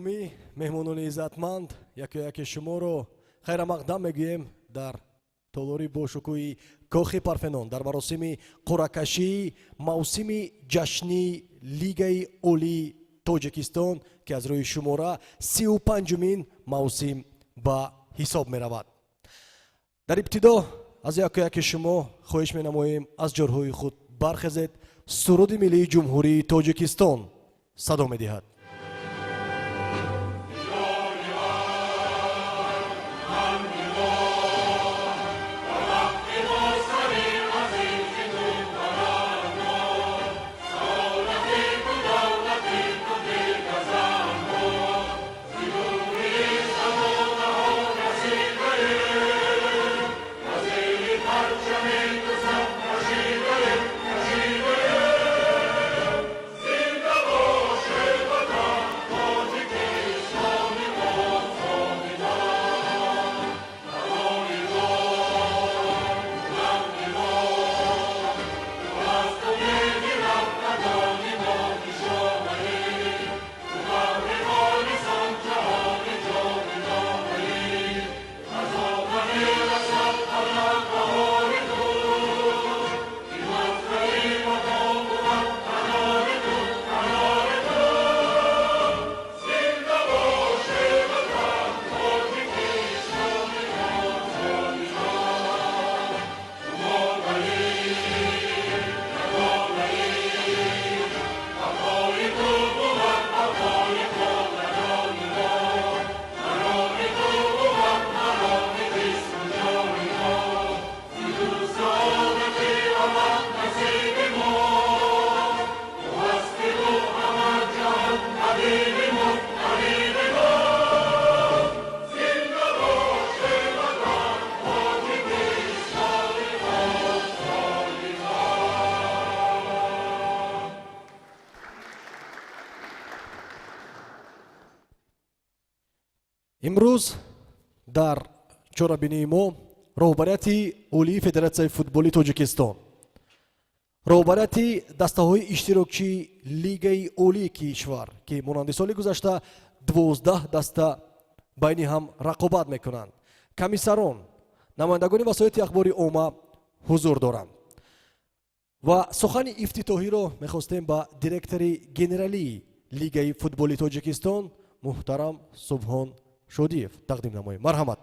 گرامی، مهمانان عزتمند، یکی شما رو خیر مقدم میگویم در تالاری باشکوی کاخ پارفنون در مراسم قرعه‌کشی موسم جشنی لیگ اولی تاجیکستان که از روی شماره 35مین موسم به حساب می رود. در ابتدا از یکی شما خواهش می نماییم از جرهای خود برخیزید، سرود ملی جمهوری تاجیکستان صدا می دهد. امروز در چهاربینی ما رهبریت اولی فدراسیون فوتبال تاجیکستان، رهبریت دسته‌های اشتراکی لیگ اولی کشور که مانند سال گذشته 12 دسته بین هم رقابت میکنند، کمیسران، نمایندگان وسایل اخباری عامه حضور دارند و سخن افتتاحی را میخواستیم با دیرکتور گنرالی لیگ فوتبال تاجیکستان محترم سبحان شودیف تقدیم نماییم. مرحمت.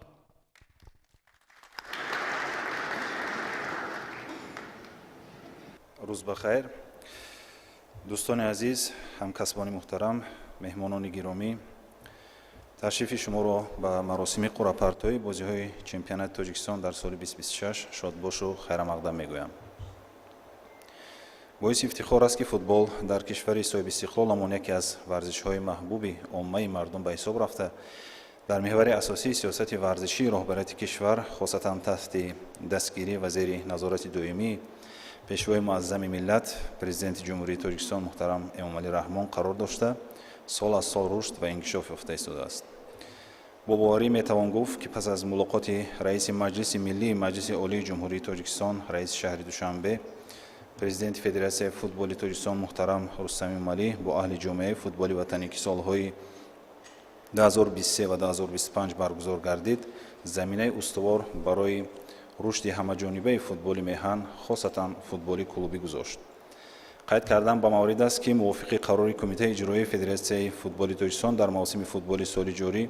روز بخیر. دوستان عزیز، همکسبان محترم، مهمانان گرامی، تشریف شما را به مراسم قرعه‌پردازی بازی‌های چمپیونات تاجیکستان در سال 2026 شادباش و خیر مقدم میگویم. باعث افتخار است که فوتبال در کشور صاحب استقلال همان یکی از ورزش‌های محبوب عامه مردم به حساب رفته در محور اساسی سیاست ورزشی رهبریت کشور خاصتا تحت دستگیری وزیر نظارت دائمی پیشوای معظم ملت پرزیدنت جمهوری تاجیکستان محترم امامعلی رحمان قرار داشته سال از سال رشد و انکشاف یافته ایستاده است. با باوری میتوان گفت که پس از ملاقات رئیس مجلس ملی مجلس عالی جمهوری تاجیکستان رئیس شهر دوشنبه پرزیدنت فدراسیون فوتبال تاجیکستان محترم رستم امامعلی با اهل جامعه فوتبال وطنی که سالهای 2023 و 2025 برگزار گردید زمینه استوار برای رشد همه‌جانبه فوتبال میهن خاصتا فوتبال کلوبی گذاشت. قید کردن به موارد است که موافق قرار کمیته اجرایی فدراسیون فوتبال تاجیکستان در موسم فوتبال سال جاری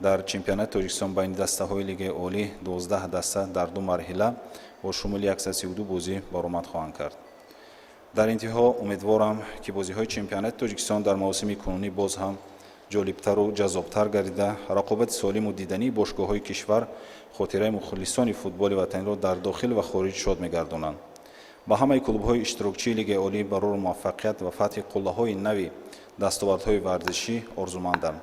در چمپیونات تاجیکستان بین دسته‌های لیگ اولی 12 دسته در دو مرحله با شمول 132 بازی برآمد خواهند کرد. در انتها امیدوارم که بازی‌های چمپیونات تاجیکستان در موسم کنونی باز هم جالبتر و جذابتر گردیده رقابت سالم و دیدنی باشگاه‌های کشور خاطره مخلصان فوتبال وطنی را در داخل و خارج شاد می‌گردانند. با همه کلوب‌های اشتراکی لیگ عالی برای موفقیت و فتح قله‌های نوی دستاوردهای ورزشی آرزومندم.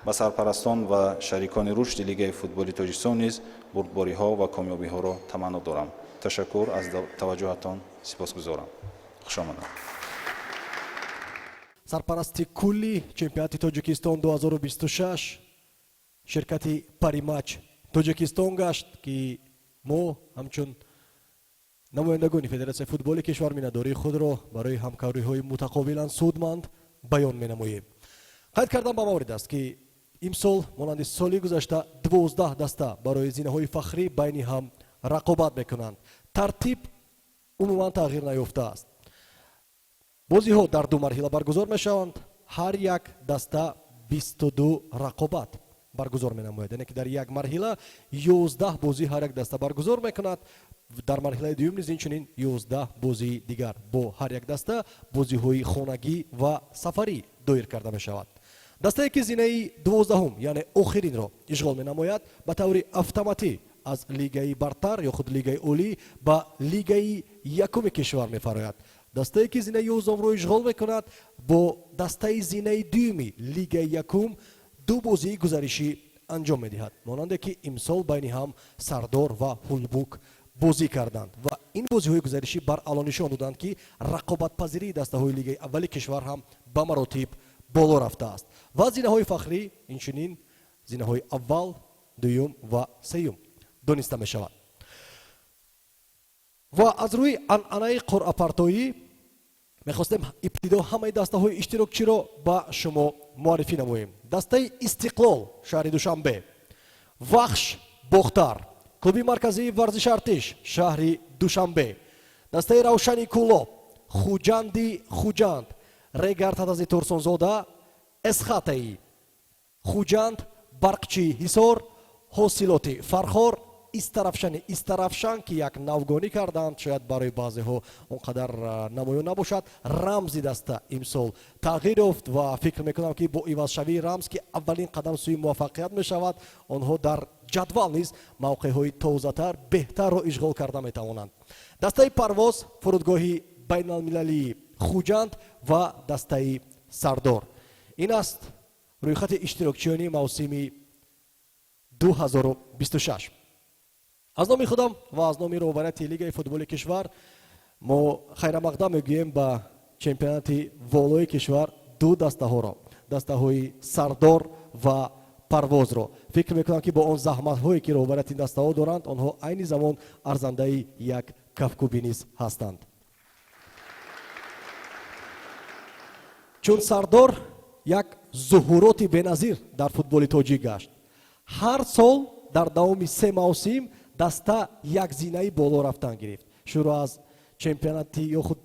با سرپرستان و شریکان رشد لیگ فوتبال تاجیکستان نیز بردباری‌ها و کامیابی‌ها را تمنا دارم. تشکر از توجهتان سپاسگزارم. خوش آمدید. سرپرست کلی چمپیونات تاجیکستان 2026 شرکت پریماچ تاجیکستان گشت که ما همچون نمایندگان فدراسیون فوتبال کشور مینداری خود را برای همکاری‌های متقابلا سودمند بیان می‌نماییم. қайд кардан ба маврид аст ки имсол монанди соли гузашта 12 даста барои зинаҳои фахрӣ байни ҳам рақобат мекунанд. Тартиб умуман тағйир наёфтааст. бозиҳо дар ду марҳила баргузор мешаванд. ҳар як даста 22 рақобат баргузор менамояд, яъне ки дар як марҳила 11 бозӣ ҳар як даста баргузор мекунад. дар марҳилаи дуюм низ инчунин 11 бозии дигар бо ҳар як даста бозиҳои хонагӣ ва сафарӣ доир карда мешавад. дастае ки зинаи 12-ум яъне охиринро ишғол менамояд ба таври автоматӣ аз лигаи бартар ё худ лигаи олӣ ба лигаи якуми кишвар мефарояд. дастае ки зинаи 11-умро ишғол мекунад бо дастаи зинаи дуюми лигаи якум ду бозии гузаришӣ анҷом медиҳад, монанде ки имсол байни ҳам Сардор ва Ҳулбук бозӣ карданд ва ин бозиҳои гузаришӣ баръало нишон доданд ки рақобатпазирии дастаҳои лигаи аввали кишвар ҳам ба маротиб боло рафтааст ва зинаҳои фахрӣ инчунин зинаҳои аввал, дуюм ва сеюм дониста мешавад. ва аз рӯи анъанаи қуръапартоӣ мехостем ибтидо ҳамаи дастаҳои иштирокчиро ба шумо муаррифӣ намоем. дастаи Истиқлол шаҳри Душанбе, Вахш Бохтар, клуби марказии варзиши Артиш шаҳри Душанбе, дастаи Равшани Кӯлоб, Хуҷанди Хуҷанд, Регар Тадази Турсунзода, Эсхатаи, Хуҷанд, Барқчии Ҳисор, Ҳосилоти Фархор, Истарафшан ки як навгонӣ карданд, шояд барои баъзеҳо он қадар намоён набошад. рамзи даста имсол тағйир ёфт ва фикр мекунам ки бо ивазшавии рамз ки аввалин қадам сӯи муваффақият мешавад, онҳо дар ҷадвал низ мавқеъҳои тозатар, беҳтарро ишғол карда метавонанд. дастаи Парвоз, фурудгоҳи байналмилалии Хуҷанд ва дастаи Сардор. ин аст рӯйхати иштирокчиёни мавсими 2026. аз номи худам ва аз номи роҳбарияти лигаи футболи кишвар мо хайрамақдам мегӯем ба чемпионати волои кишвар ду дастаҳоро, дастаҳои Сардор ва Парвозро. фикр мекунам ки бо он заҳматҳое ки роҳбарияти ин дастаҳо доранд, онҳо айни замон арзандаи як кафкуби низ ҳастанд. чун Сардор як зуҳуроти беназир дар футболи тоҷик гашт. ҳар сол дар давоми 3 мавсим даста як зинаи боло рафтан гирифт. шуруъ аз чемпионати ё худ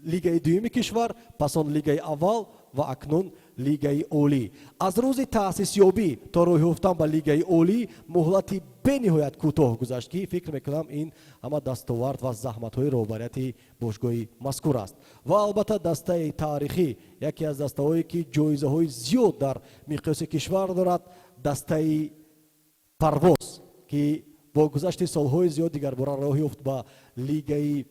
лигаи дуюми кишвар, пас он лигаи аввал ва акнун лигаи олӣ. аз рӯзи таъсисёбӣ то рӯйҳофтан ба лигаи олӣ муҳлати бениҳоят кӯтоҳ гузашт ки фикр мекунам ин ҳама дастовард ва заҳматҳои роҳбарияти бошгоҳи мазкур аст. ва албатта дастаи таърихӣ, яке аз дастаҳое ки ҷоизаҳои зиёд дар миқёси кишвар дорад, дастаи Парвоз ки бо гузашти солҳои зиёд дигарбора роҳ ёфт ба лигаи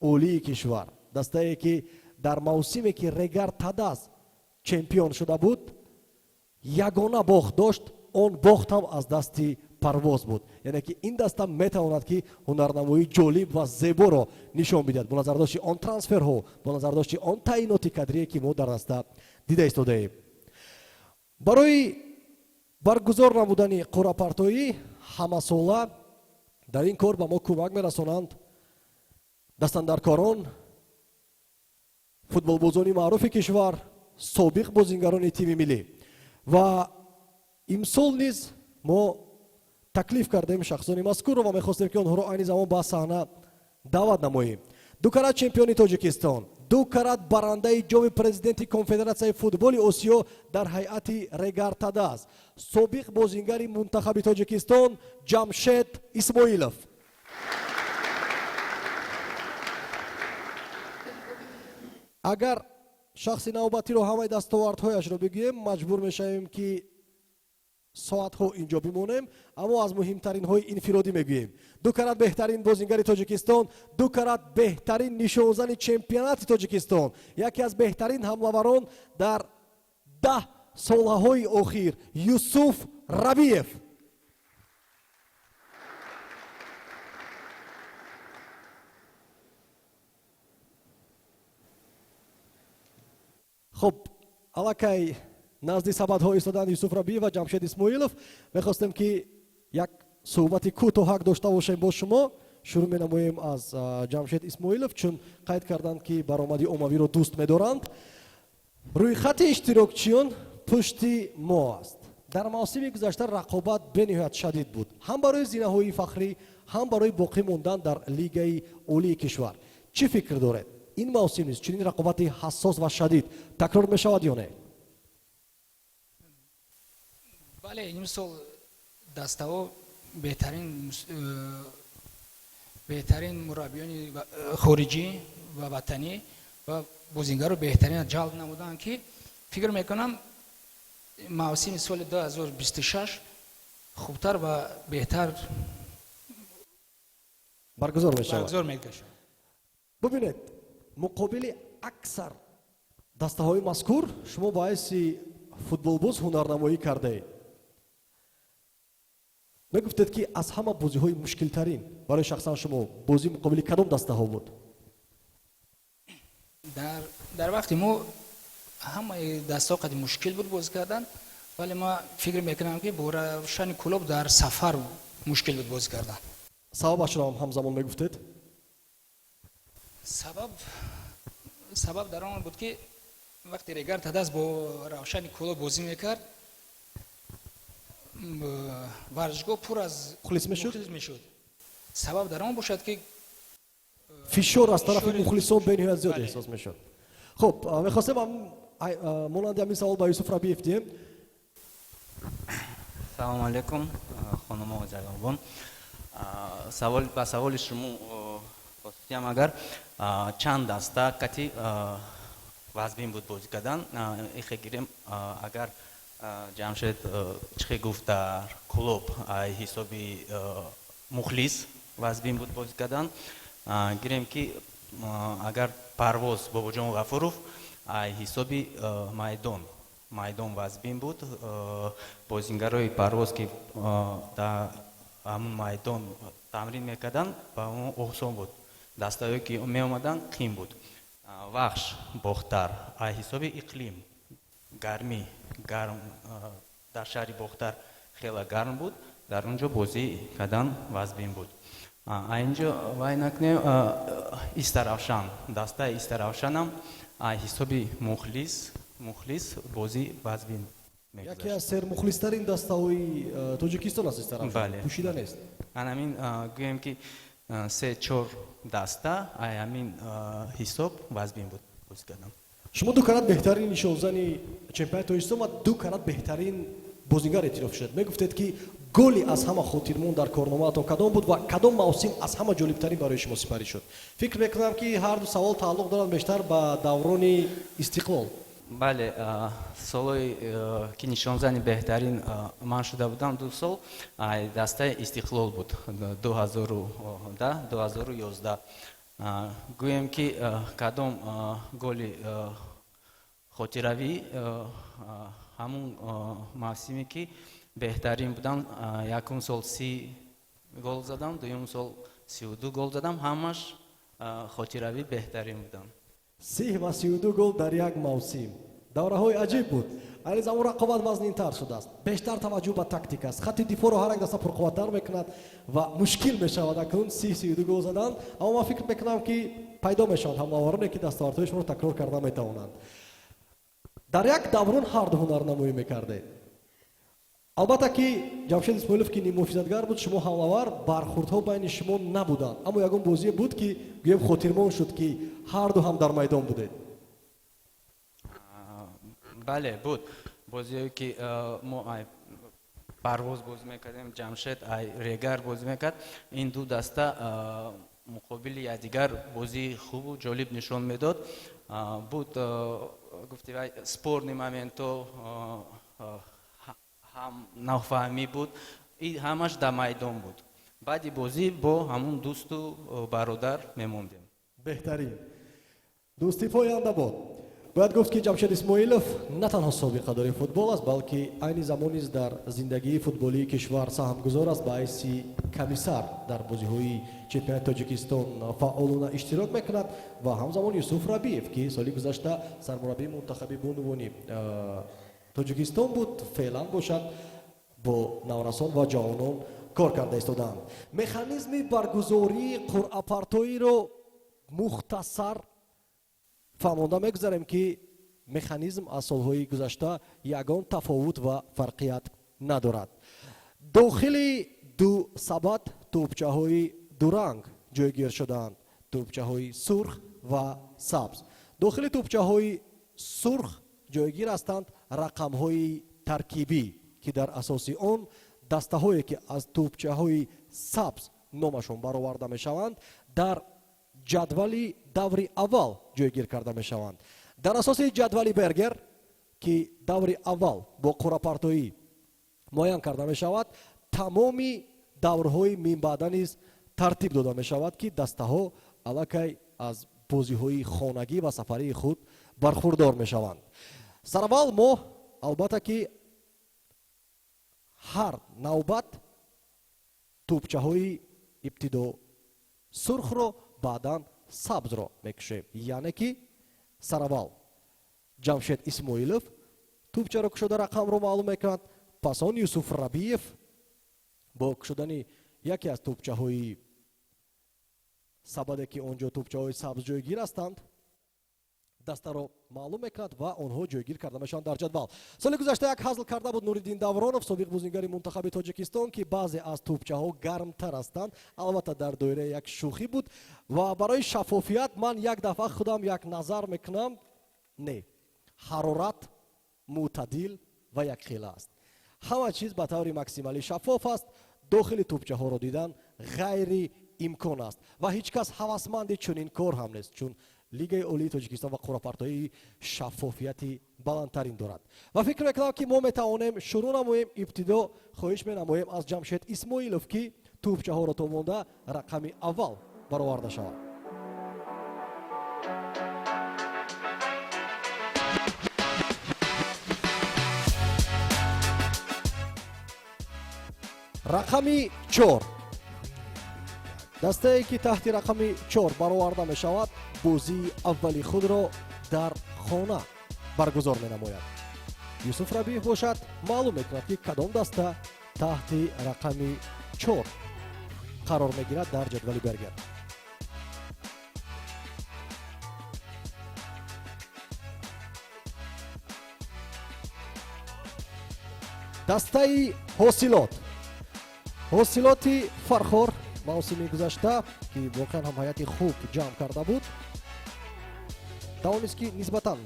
олии кишвар. дастае ки дар мавсиме ки Регар Тадаз чемпион шуда буд, ягона бохт дошт, он бохт ҳам аз дасти Парвоз буд. яъне ки ин даста метавонад ки ҳунарнамоии ҷолиб ва зеборо нишон бидиҳад бо назардошти он трансферҳо, бо назардошти он таъиноти кадрие ки мо дар даста дида истодаем. барои баргузор намудани қуръапартоӣ ҳамасола дар ин кор ба мо кӯмак мерасонанд дастандаркорон, футболбозони маъруфи кишвар, собиқ бозингарони тими миллӣ. ва имсол низ мо таклиф кардем шахсони мазкурро ва мехостем ки онҳоро айни замон ба саҳна даъват намоем. дукарат чемпиони Тоҷикистон, дукарат барандаи ҷоми президенти конфедератсияи футболи Осиё дар ҳайати Регар Тадаз, собиқ бозингари мунтахаби Тоҷикистон Ҷамшед Исмоилов. агар шахси навбатиро ҳамаи дастовардҳояшро бигӯем, маҷбур мешавем ки соатҳо инҷо бимонем, аммо аз муҳимтаринҳои инфиродӣ мегӯем. дукарат беҳтарин бозингари Тоҷикистон, дукарат беҳтарин нишонзани чемпионати Тоҷикистон, яке аз беҳтарин ҳамлаварон дар 10 солҳаҳои охир, Юсуф Рабиев. хуб, аллакай назди сабадҳо истоданд Юсуф Рабиев ва Ҷамшед Исмоилов. мехостем ки як суҳбати кӯтоҳак дошта бошем бо шумо. шурӯъ менамоем аз Ҷамшед Исмоилов, чун қайд карданд ки баромади оммавиро дӯст медоранд. رویخط اشتراکچیان پشتی ما است. در موسم گذشته رقابت بنهایت شدید بود، هم برای زینه‌های فخری هم برای باقی موندن در لیگ عالی کشور. چی فکر دارید این موسم نیست چنین رقابت حساس و شدید تکرار می شود یا نه؟ بله این سال دستاو بهترین مربیان خارجی و وطنی و بازیگر رو بهترین جلب نمودن که فکر میکنم موسم سال 2026 خوبتر و بهتر برگزار می شود. میشه. ببینید مقابل اکثر دسته های مذکور شما باعث فوتبال باز هنرنمایی کرده اید. میگفتید که از همه بازی های مشکل ترین برای شخصا شما بازی مقابل کدام دسته ها بود؟ در وقتی ما همه دسته ها قدیم مشکل بود بازی کردن، ولی ما فکر میکنم که با روشن کلوب در سفر مشکل بود بازی کردن. سببش را هم همزمان میگفتید؟ سبب در آن بود که وقتی ریگر تدست با روشن کلوب بازی میکرد ورزشگاه پر از مخلص میشد. سبب در آن باشد که فشار از طرف مخلصان بنهایت زیاد احساس میشد. خب میخواستم مانند همین سوال با یوسف ربیعی بدیم. سلام علیکم خانم و جوانان. سوال شما پرسیدم اگر چند دسته کتی وزبین بود بازی کردن ایخه گیریم اگر جمشید چخی گفت در کلوب حسابی مخلص وزبین بود بازی کردن گیریم که اگر پرواز بابا جان غفورов حسابی майдон вазбин буд бозингарои парвоз ки дар ҳамун майдон тамрин мекарданд ба он осон буд дастаҳое ки меомаданд қим буд вахш бохтар аз ҳисоби иқлим гармӣ гарм дар шаҳри бохтар хела гарм буд дар он ҷо бозӣ кардан вазбин буд аинҷо вай накнем истаравшан дастаи истаравшанам аз ҳисоби мухлис бозӣ вазбин мегузашт. яке аз сермухлистарин дастаҳои тоҷикистон аст истаравшан. пӯшида нест. ҳамин гӯем ки 3-4 даста ай ҳамин ҳисоб вазбин буд бозӣ кардам. шумо ду карат беҳтарин нишонзани чемпионати тоҷикистон ва ду карат беҳтарин бозингар эътироф шуд. мегуфтед ки голи аз ҳама хотирмон дар корномаатон кадом буд ва кадом мавсим аз ҳама ҷолибтарин барои шумо сипарӣ шуд? фикр мекунам ки ҳар ду савол тааллуқ дорад бештар ба даврони истиқлол. бале солҳои ки нишонзани беҳтарин ман шуда будам ду сол дастаи истиқлол буд 2010-2011. гӯем ки кадом голи хотиравӣ ҳамун мавсиме ки беҳтарин будам якум сол 30 гол задам дуюм сол 32 гол задам ҳамаш хотиравӣ беҳтарин будам. 30 ва 32 гол дар як мавсим давраҳои аҷиб буд. айни замон рақобат вазнинтар шудааст, бештар таваҷҷӯҳ ба тактика аст, хатти дифоъро ҳар як даста пурқувваттар мекунад ва мушкил мешавад акнун 30-32 гол задан. аммо ман фикр мекунам ки пайдо мешаванд ҳамовароне ки дастовардҳои шуморо такрор карда метавонанд. дар як даврон ҳар ду ҳунарнамоӣ мекардед. албатта ки ҷамшед исмоилов ки нимуҳофизатгар буд, шумо ҳамовар, бархӯрдҳо байни шумо набуданд, аммо ягон бозие буд ки гӯем хотирмон шуд ки ҳар ду ҳам дар майдон будед. бале буд бозие ки мо парвоз бозӣ мекардем, ҷамшед регар бозӣ мекард. ин ду даста муқобили якдигар бозии хубу ҷолиб нишон медод. буд гуфтивай спорни моментҳо ҳам нафаҳмӣ буд, ҳамаш дар майдон буд. баъди бозӣ бо ҳамун дӯсту бародар мемондем. беҳтарин дӯстӣ поянда бод. бояд гуфт ки ҷамшед исмоилов на танҳо собиқа дори футбол аст, балки айни замон низ дар зиндагии футболии кишвар саҳмгузор аст, ба ҳайси комиссар дар бозиҳои чемпионати тоҷикистон фаъолона иштирок мекунад ва ҳамзамон юсуф рабиев ки соли гузашта сармураббии мунтахаби бунувони тоҷикистон буд, феълан бошад бо наврасон ва ҷавонон кор карда истоданд. механизми баргузории қуръапартоиро мухтасар фаҳмонда мегузарем ки механизм аз солҳои гузашта ягон тафовут ва фарқият надорад. дохили ду сабат тӯбчаҳои дуранг ҷойгир шудаанд, тӯбчаҳои сурх ва сабз. дохили тӯбчаҳои сурх ҷойгир ҳастанд рақамҳои таркибӣ ки дар асоси он дастаҳое ки аз тӯбчаҳои сабз номашон бароварда мешаванд дар ҷадвали даври аввал ҷойгир карда мешаванд. дар асоси ҷадвали Бергер ки даври аввал бо қуррапартоӣ муайян карда мешавад, тамоми даврҳои минбаъда низ тартиб дода мешавад ки дастаҳо аллакай аз бозиҳои хонагӣ ва сафарии худ бархурдор мешаванд. сараввал мо албатта ки ҳар навбат тӯбчаҳои ибтидо сурхро баъдан сабзро мекушем. яъне ки сараввал ҷамшед исмоилов тӯбчаро кушода рақамро маълум мекунад, пас он Юсуф Рабиев бо кушодани яке аз тӯбчаҳои сабаде ки онҷо тӯбчаҳои сабз ҷойгир ҳастанд дастаро маълум мекунад ва онҳо ҷойгир карда мешаванд дар ҷадвал. соли гузашта як ҳазл карда буд Нуриддин Давронов, собиқ бозингари мунтахаби Тоҷикистон, ки баъзе аз тӯбчаҳо гармтар ҳастанд. албатта дар доираи як шӯхӣ буд ва барои шаффофият ман як дафъа худам як назар мекунам, не, ҳарорат мӯътадил ва якхела аст. ҳама чиз ба таври максималӣ шаффоф аст. дохили тӯбчаҳоро дидан ғайри имкон аст ва ҳеҷ кас ҳавасманди чунин кор ҳам нест, чун Лигаи олии Тоҷикистон ва қуррапартоии шаффофияти баландтарин дорад. ва фикр мекунам ки мо метавонем шурӯъ намоем. ибтидо хоҳиш менамоем аз Ҷамшед Исмоилов ки тӯбчаҳоро то монда рақами аввал бароварда шавад. рақами 4. дастае ки таҳти рақами 4 бароварда мешавад бозии аввали худро дар хона баргузор менамояд. Юсуф Рабиев бошад, маълум мекунад ки кадом даста таҳти рақами 4 қарор мегирад дар ҷадвали Бергер. дастаи ҳосилот. ҳосилоти Фархор мавсими гузашта ки воқеан ҳам ҳайати хуб ҷамъ карда буд, тавонист ки нисбатан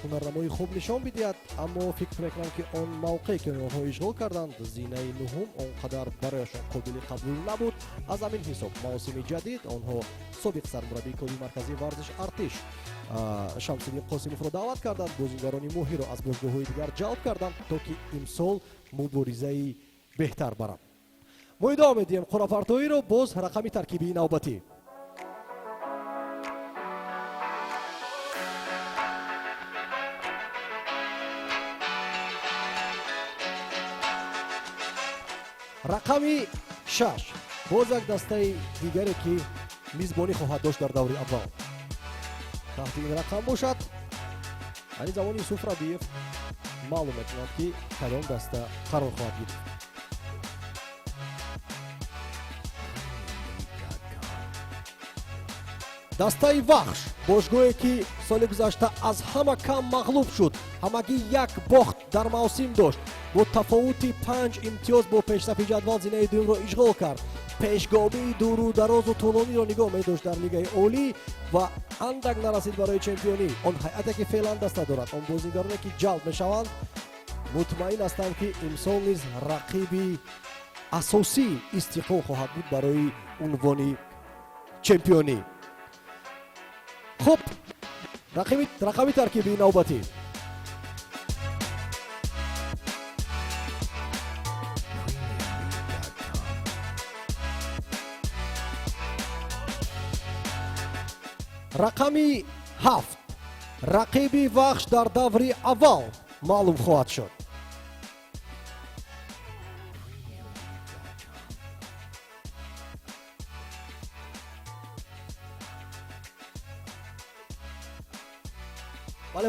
ҳунарнамои хуб нишон бидиҳад, аммо фикр мекунам ки он мавқеъе ки онҳо ишғол карданд зинаи нуҳум он қадар барояшон қобили қабул набуд. аз ҳамин ҳисоб мавсими ҷадид онҳо собиқ сармураббии кори марказии варзиш артиш Шамсиддин Қосимовро даъват карданд, бозингарони моҳиро аз бозгоҳҳои дигар ҷалб карданд, то ки имсол муборизаи беҳтар барад. мо идома медиҳем қуррапартоиро боз рақами таркибии навбатӣ. рақами 6 боз як дастаи дигаре ки мизбонӣ хоҳад дошт дар даври аввал. таҳти ин рақам бошад, ани замон Юсуф Рабиев маълум мекунад ки кадом даста қарор хоҳад гирифт. дастаи вахш бошгоҳе ки соли гузашта аз ҳама кам мағлуб шуд, ҳамагӣ як бохт дар мавсим дошт, бо тафовути 5 имтиёз бо пешсафи ҷадвал зинаи дуюмро ишғол кард. пешгомии дуру дарозу тӯлониро нигоҳ медошт дар Лигаи олӣ ва андак нарасид барои чемпионӣ. он ҳайате ки феълан даста дорад, он бозингароне ки ҷалб мешаванд, мутмаин ҳастам ки имсол низ рақиби асосии истиқлол хоҳад буд барои унвони чемпионӣ. хуб, рақами таркибии навбатӣ. рақами 7 рақиби вахш дар даври аввал маълум хоҳад шуд.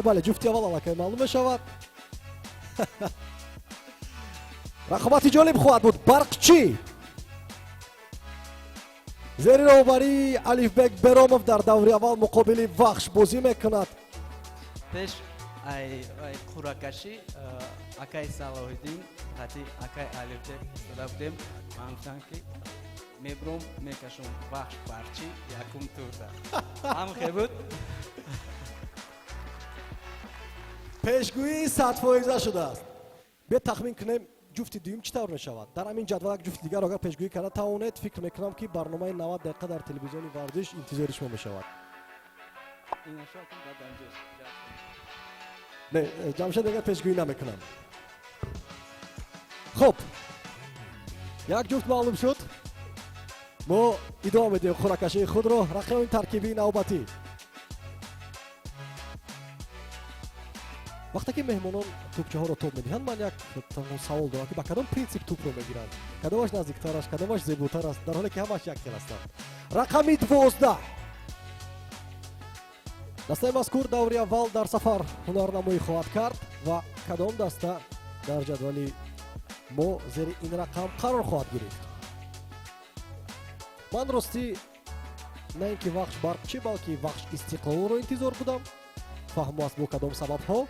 бале, ҷуфти аввал аллакай маълум мешавад. рақобати ҷолиб хоҳад буд. Барқчӣ зери роҳбарии Алифбек Беромов дар даври аввал муқобили вахш бозӣ мекунад. ай қуракаши акай Салоҳиддин хати акай Алифбек истифода будем. Ман гуфтам ки мебрум мекашум бахш барчи якум турда. Ҳам буд. пешгӯӣ 100% шудааст. бе тахмин кунем ҷуфти дуюм чӣ тавр мешавад. дар ҳамин ҷадвал як ҷуфти дигар агар пешгӯӣ карда тавонед, фикр мекунам ки барномаи 90 дақиқа дар телевизиони варзиш интизори шумо мешавад. не ҷамшед дигар пешгӯӣ намекунам. хуб, як ҷуфт маълум шуд. мо идома медиҳем хӯракашии худро. рақибони таркибии навбатӣ. вақте ки меҳмонон тӯбчаҳоро тоб медиҳанд, ман як савол дорам ки ба кадом принсип тӯбро мегиранд? Кадомаш наздиктар аст, кадомаш зебутар аст, дар ҳоле ки ҳамаш якхел ҳастанд. рақами 12. дастаи мазкур даври аввал дар сафар ҳунарнамоӣ хоҳад кард ва кадом даста дар ҷадвали мо зери ин рақам қарор хоҳад гирифт? ман ростӣ на ин ки вахш барқчӣ, балки вахш истиқлолро интизор будам. фаҳмо аст бо кадом сабабҳо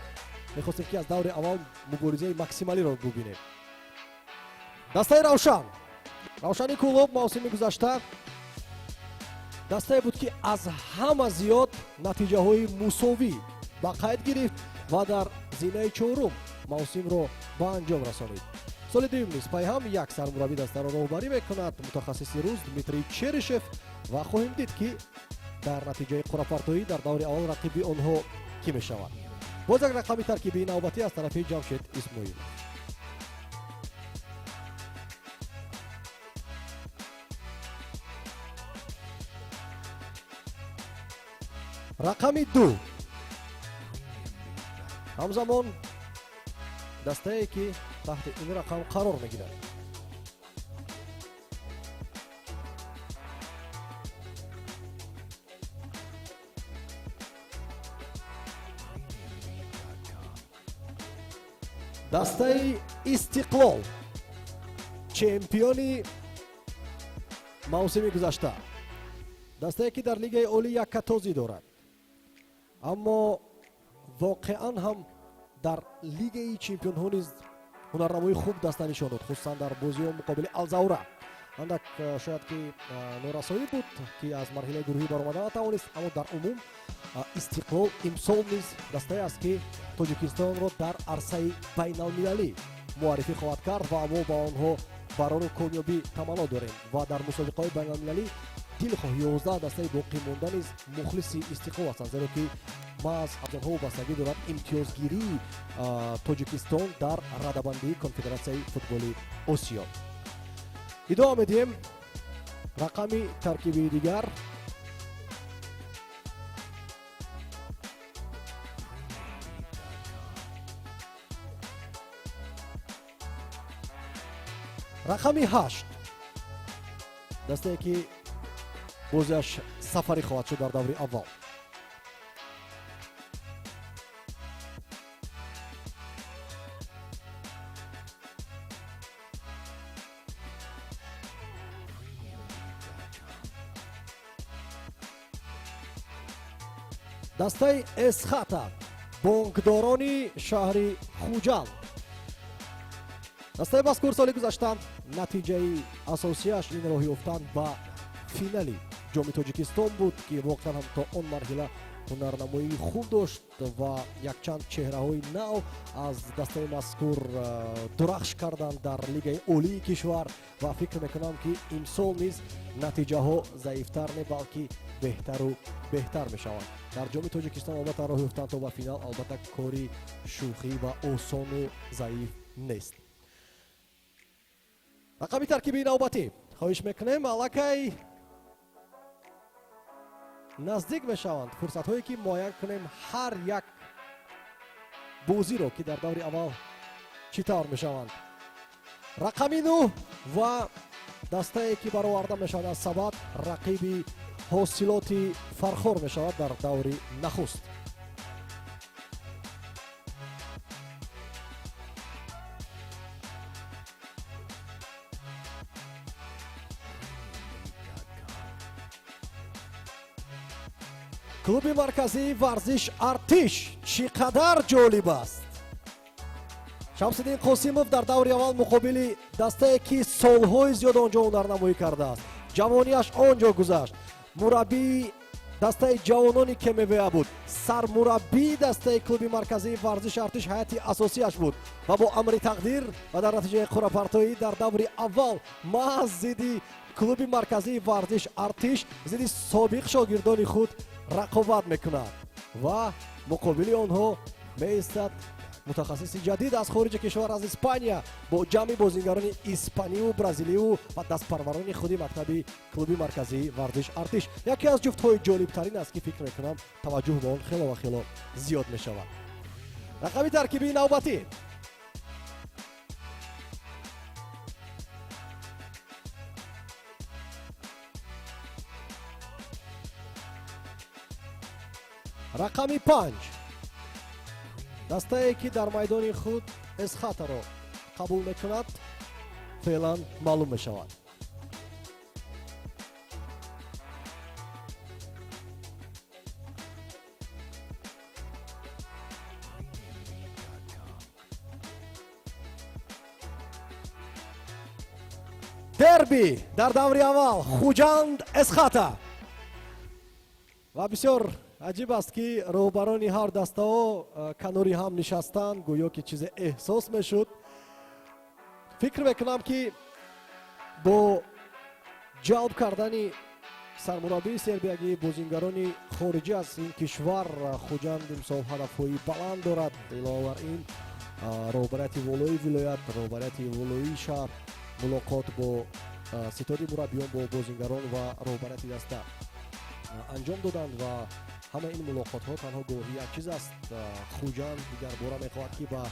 мехостем ки аз даври аввал муборизаи максималиро бубинем. дастаи равшан. равшани кӯлоб мавсими гузашта дастае буд ки аз ҳама зиёд натиҷаҳои мусовӣ ба қайд гирифт ва дар зинаи чорум мавсимро ба анҷом расонид. соли дуюм низ пайҳам як сармураббӣ дастаро роҳбарӣ мекунад, мутахассиси рӯз Дмитрий Черишев, ва хоҳем дид ки дар натиҷаи қуръапартоӣ дар даври аввал рақиби онҳо кӣ мешавад. боз як рақами таркибии навбатӣ аз тарафи Ҷамшед Исмоилов. рақами 2. ҳамзамон дастае ки таҳти ин рақам қарор мегирад. дастаи истиқлол, чемпиони мавсими гузашта, дастае ки дар лигаи олӣ яккатозӣ дорад, аммо воқеан ҳам дар лигаи чемпионҳо низ ҳунарнамои хуб даста нишон дод, хусусан дар бозиҳо муқобили Алзаура. андак шояд ки норасоӣ буд ки аз марҳилаи гурӯҳӣ баромадан натавонист, аммо дар умум истиқлол имсол низ дастае аст ки тоҷикистонро дар арсаи байналмилалӣ муаррифӣ хоҳад кард ва мо ба онҳо барору комёбӣ таманно дорем ва дар мусобиқаҳои байналмилалӣ дилхоҳ 11 дастаи боқӣ монда низ мухлиси истиқлол ҳастанд, зеро ки маҳз аз онҳо вобастагӣ дорад имтиёзгирии тоҷикистон дар радабандии конфедератсияи футболи осиё. идома медиҳем рақами таркибии дигар. рақами 8. дастае ки бозиаш сафарӣ хоҳад шуд дар даври аввал. дастаи эсхата, бонкдорони шаҳри хуҷанд. дастаи мазкур соли гузашта натиҷаи асосияш ин роҳ ёфтан ба финали ҷоми тоҷикистон буд ки воқеан ҳам то он марҳила ҳунарнамоии хуб дошт ва якчанд чеҳраҳои нав аз дастаи мазкур дурахш карданд дар лигаи олии кишвар ва фикр мекунам ки имсол низ натиҷаҳо заифтар не балки беҳтару беҳтар мешаванд. дар ҷоми тоҷикистон албатта роҳ ёфтан то ба финал албатта кори шӯхӣ ва осону заиф нест. рақами таркибии навбатӣ хоҳиш мекунем аллакай наздик мешаванд фурсатҳое ки муайян кунем ҳар як бозиро ки дар даври аввал чӣ тавр мешаванд. рақами 9 ва дастае ки бароварда мешавад аз сабад рақиби ҳосилоти фархор мешавад дар даври нахуст. клуби марказии варзиш артиш чӣ қадар ҷолиб аст. Шамсиддин Қосимов дар даври аввал муқобили дастае ки солҳои зиёд онҷо ҳунарнамоӣ кардааст. Ҷавонияш онҷо гузашт. Мураббии дастаи ҷавонони КМВА буд. Сармураббии дастаи клуби марказии варзиш артиш ҳайати асосияш буд ва бо амри тақдир ва дар натиҷаи қуръапартоӣ дар даври аввал маҳз зидди клуби марказии варзиш артиш зидди собиқ шогирдони худ рақобат мекунад ва муқобили онҳо меистад мутахассиси ҷадид аз хориҷи кишвар, аз Испания, бо ҷамъи бозингарони испанию, бразилию ва дастпарварони худи мактаби клуби марказии варзиш артиш. Яке аз ҷуфтҳои ҷолибтарин аст ки фикр мекунам таваҷҷӯҳ ба он хело ва хело зиёд мешавад. Рақами таркибии навбатӣ. рақами 5 дастае ки дар майдони худ эсхатаро қабул мекунад феълан маълум мешавад. дерби дар даври аввал хуҷанд эсхата ва бисёр аҷиб аст ки роҳбарони ҳар дастаҳо канори ҳам нишастанд, гӯё ки чизе эҳсос мешуд. фикр мекунам ки бо ҷалб кардани сармураббии сербиягӣ бозингарони хориҷӣ аз ин кишвар, хуҷанд имсол ҳадафҳои баланд дорад. илова бар ин роҳбарияти волои вилоят, роҳбарияти волоии шаҳр мулоқот бо ситори мураббиён, бо бозингарон ва роҳбарияти даста анҷом доданд ва ҳама ин мулоқотҳо танҳо гоҳи як чиз аст. хуҷанд дигарбора мехоҳад ки ба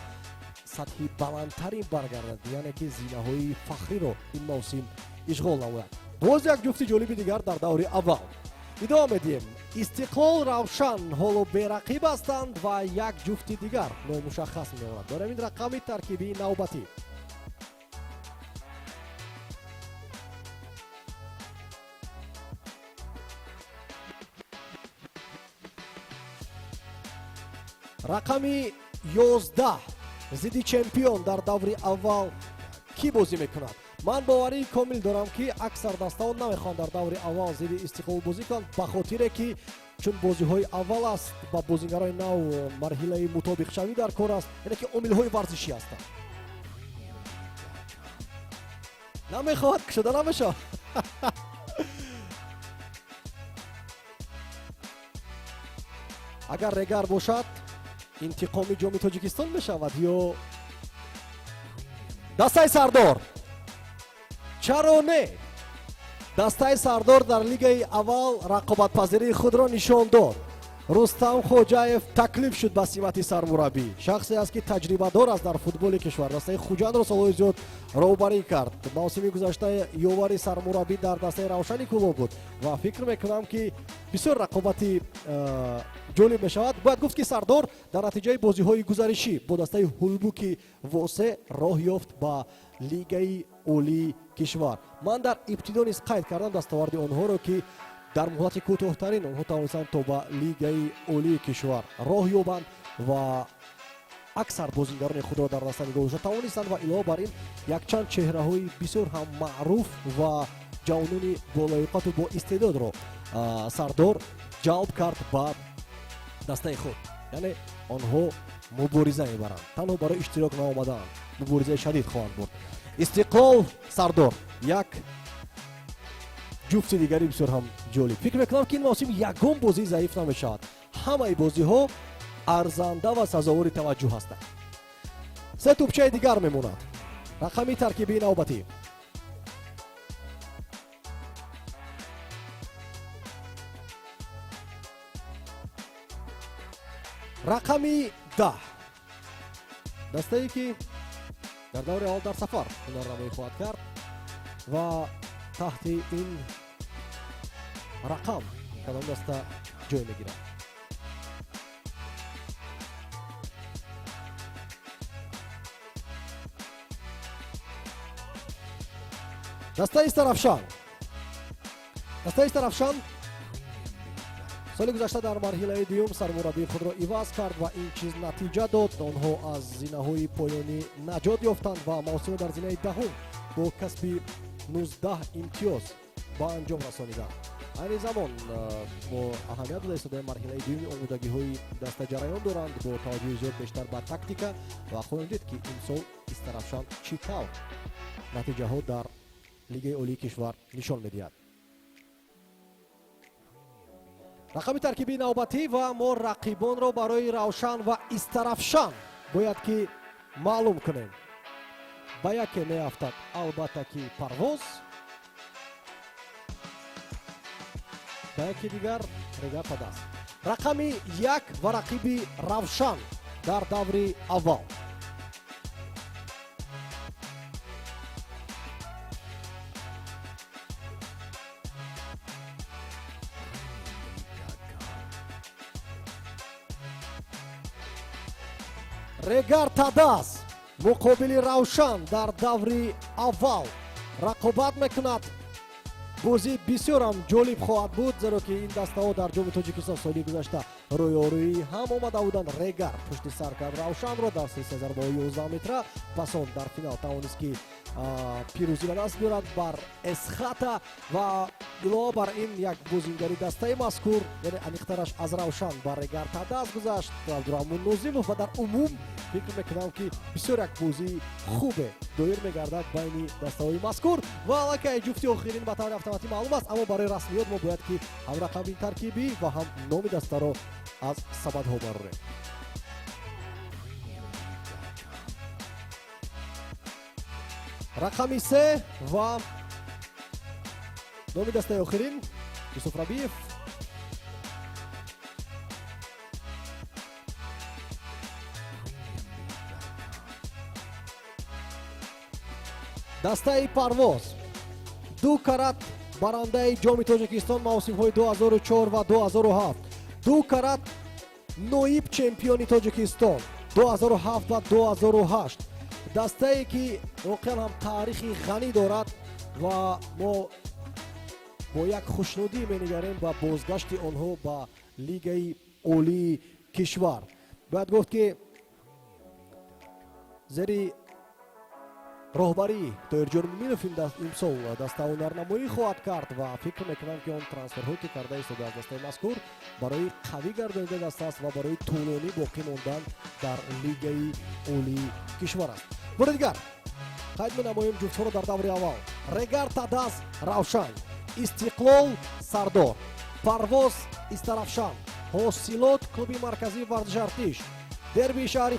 сатҳи баландтарин баргардад, яъне ки зинаҳои фахриро ин мавсим ишғол намояд. боз як ҷуфти ҷолиби дигар дар даври аввал. идома медиҳем. Истиқлол, Равшан ҳоло берақиб ҳастанд ва як ҷуфти дигар номушаххас мемонад. дорем ин рақами таркибии навбатӣ. рақами 11 зидди чемпион дар даври аввал кӣ бозӣ мекунад? ман боварии комил дорам ки аксар дастаҳо намехоҳанд дар даври аввал зидди Истиқлол бозӣ кунанд, ба хотире ки чун бозиҳои аввал аст, ба бозингарони нав марҳилаи мутобиқшавӣ дар кор аст, яъне ки омилҳои варзишӣ ҳастанд. намехоҳад кушода намешавад. агар регар бошад интиқоми ҷоми тоҷикистон мешавад ё дастаи Сардор. чаро не? дастаи Сардор дар лигаи аввал рақобатпазирии худро нишон дод. рустам хоҷаев таклиф шуд ба симати сармураббӣ. шахсе аст ки таҷрибадор аст дар футболи кишвар. дастаи хуҷандро солҳои зиёд роҳбарӣ кард. мавсими гузашта ёвари сармураббӣ дар дастаи Равшани Кулов буд ва фикр мекунам ки бисёр рақобати ҷолиб мешавад. бояд гуфт ки Сардор дар натиҷаи бозиҳои гузаришӣ бо дастаи Ҳулбуки Восе роҳ ёфт ба лигаи олии кишвар. ман дар ибтидо низ қайд кардам дастоварди онҳоро ки дар муҳлати кӯтоҳтарин онҳо тавонистанд то ба лигаи олии кишвар роҳ ёбанд ва аксар бозингарони худро дар даста нигоҳ дошта тавонистанд ва илова бар ин якчанд чеҳраҳои бисёр ҳам маъруф ва ҷавонони болоиқату бо истеъдодро Сардор ҷалб кард ба дастаи худ. яъне онҳо мубориза мебаранд, танҳо барои иштирок наомадаанд, муборизаи шадид хоҳанд бурд. Истиқлол, Сардор як ҷуфти дигари бисёр ҳам ҷолиб. фикр мекунам ки ин мавсим ягон бозӣ заиф намешавад. ҳамаи бозиҳо арзанда ва сазовори таваҷҷӯҳ ҳастанд. се тӯбчаи дигар мемонад. рақами таркибии навбатӣ. рақами 10 дастае ки дар даври аввал дар сафар ҳунарнамоӣ хоҳад кард ва таҳти ин рақам кадом даста ҷой мегирад. дастаи Равшан. дастаи Равшан соли гузашта дар марҳилаи дуюм сармураббии худро иваз кард ва ин чиз натиҷа дод. онҳо аз зинаҳои поёнӣ наҷот ёфтанд ва мавсимро дар зинаи даҳум бо касби 19 имтиёз ба анҷом расониданд. айни замон бо аҳамият дода истодаи марҳилаи дуюми омӯдагиҳои даста ҷараён доранд бо таваҷҷӯҳи зиёд бештар ба тактика ва хоҳем дид ки имсол Истарафшан чӣ тавр натиҷаҳо дар лигаи олии кишвар нишон медиҳад. рақами таркиби навбатӣ ва мо рақибонро барои Равшан ва Истарафшан бояд ки маълум кунем. ба яке меафтад албатта ки Парвоз, ба яке дигар Регар Тадаст. рақами 1 ва рақиби Равшан дар даври аввал. Регар Тадаст муқобили Равшан дар даври аввал рақобат мекунад. бозӣ бисёрам ҷолиб хоҳад буд, зеро ки ин дастаҳо дар ҷоми Тоҷикистон соли гузашта рӯёрӯӣ ҳам омада буданд. Регар пушти сар кард Равшанро дар силсила зарбаҳои 11 метра. пасон дар финал тавонист ки пирӯзӣ ба даст биёрад бар Эсхата ва илова бар ин як бозингари дастаи мазкур, яъне аниқтараш аз Равшан ба Регар Тадаст гузашт Абдураҳмон Нозимов ва дар умум фикр мекунам ки бисёр як бозии хубе доир мегардад байни дастаҳои мазкур ва аллакай ҷуфти охирин ба таври автоматӣ маълум аст, аммо барои расмиёт мо бояд ки ҳам рақами таркибӣ ва ҳам номи дастаро аз сабадҳо барорем. рақами 3 ва номи дастаи охирин Юсуф Рабиев. дастаи Парвоз 2 карат барандаи ҷоми Тоҷикистон мавсимҳои 2004 ва 2007, 2 карат ноиб чемпиони Тоҷикистон 2007 ва 2008. дастае ки воқеан ҳам таърихи ғанӣ дорад ва мо бо як хушнудӣ менигарем ба бозгашти онҳо ба лигаи олии кишвар. бояд гуфт ки зери роҳбарии Тоирҷон Муминов имсол дастаҳо нарнамоӣ хоҳад кард ва фикр мекунам ки он трансферҳое ки карда истода аз дастаи мазкур барои қавӣ гардонида даста аст ва барои тӯлонӣ боқӣ мондан дар лигаи олии кишвар аст. бори дигар қайд менамоем ҷуфтҳоро дар даври аввал. Регар Тадаст Равшан, Истиқлол Сардор, Парвоз Истарафшан, Ҳосилот клуби марказии варзиши Артиш, дерби шаҳри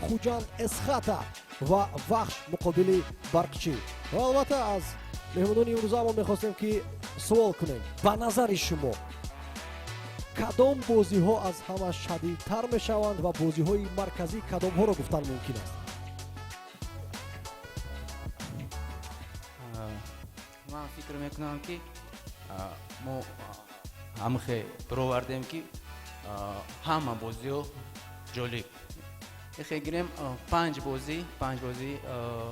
Хуҷанд Эсхата ва Вахш муқобили Барқчӣ. ва албатта аз меҳмонони имрӯза мо мехостем ки суол кунем. ба назари шумо кадом бозиҳо аз ҳама шадидтар мешаванд ва бозиҳои марказӣ кадомҳоро гуфтан мумкин аст? ман фикр мекунам ки мо ҳамихе бировардем ки ҳама бозиҳо ҷолиб. Ехе гирем 5 бозӣ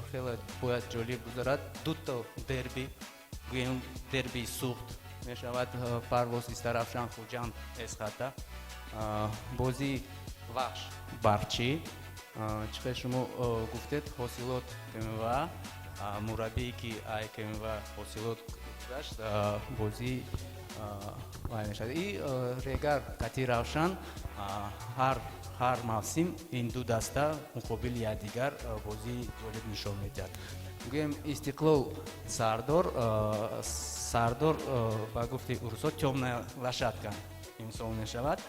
хеле бояд ҷолиб гузарад. Дуто дерби, гӯем дерби сухт мешавад Парвоз Истарафшан Хуҷанд Эсхата, бозӣ Вахш Барчӣ, чихе шумо гуфтед Ҳосилот КМВА, мураббие ки ай КМВА Ҳосилот гузашт, бозӣ вай мешавад. И Регар Кати Равшан ҳар мавсим ин ду даста муқобили якдигар бозии ҷолиб нишон медиҳад. гӯем Истиқлол Сардор ба гуфти Урусо тёмная лошадка имсол мешавад.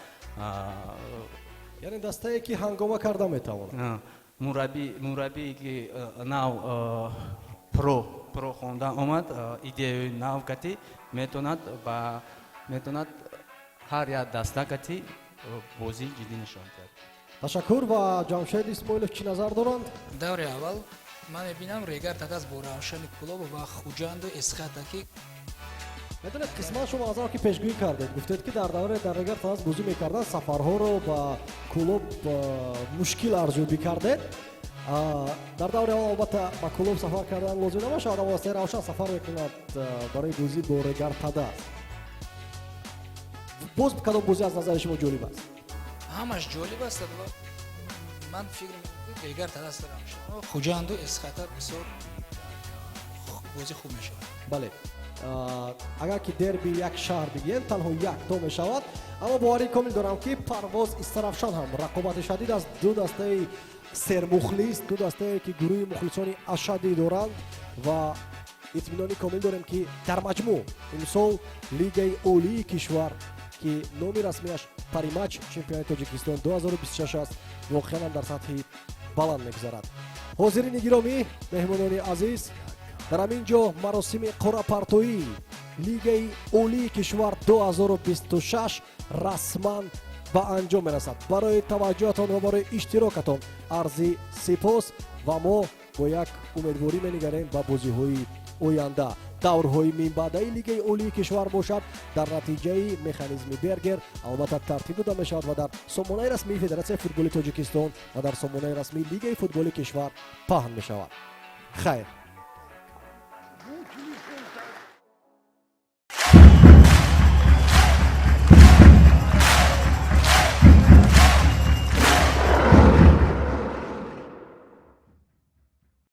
яъне дастае ки ҳангома карда метавонад. мураббие ки нав про хондан омад, идеяи нав кати метавонад ҳар як даста кати бозӣ ҷиддӣ нишон диҳад. ташаккур. ва Ҷамшед Исмоилов чӣ назар доранд? даври аввал ман мебинам Регар Тадаст бо Равшани Кулоб ва Хуҷанду Эсхата ки медонед қисман шумо азам ки пешгӯӣ кардед, гуфтед ки дар давре дар Регар Тадаст бозӣ мекарданд, сафарҳоро ба клуб мушкил арзёбӣ кардед. дар даври аввал албатта ба клуб сафар кардан лозим намешавад, аммо васитаи Равшан сафар мекунад барои бозӣ бо Регар Тадаст. боз кадом бозӣ аз назари шумо ҷолиб аст? ҳамаш ҷолиб аст адла ман фикр мекунам дигар тараст дорам хуҷанду эсхатар бисёр бозӣ хуб мешавад. бале агар ки дерби як шаҳр бигӯем танҳо якто мешавад, аммо боварии комил дорам ки Парвоз Истарафшон ҳам рақобати шадид аст. ду дастаи сермухлис, ду дастае ки гурӯҳи мухлисони ашадӣ доранд ва итминони комил дорем ки дар маҷмӯъ имсол лигаи олии кишвар ки номи расмиаш Паримач чемпионати Тоҷикистон 2026 аст, воқеан ҳам дар сатҳи баланд мегузарад. ҳозирини гиромӣ, меҳмонони азиз, дар ҳамин ҷо маросими қоррапартоии лигаи олии кишвар 2026 расман ба анҷом мерасад. барои таваҷҷӯҳатон ва барои иштирокатон арзи сипос ва мо бо як умедворӣ менигарем ба бозиҳои оянда. даврҳои минбаъдаи лигаи олии кишвар бошад дар натиҷаи механизми Бергер албатта тартиб дода мешавад ва дар сомонаи расмии Федератсияи футболи Тоҷикистон ва дар сомонаи расмии лигаи футболи кишвар паҳн мешавад. хайр.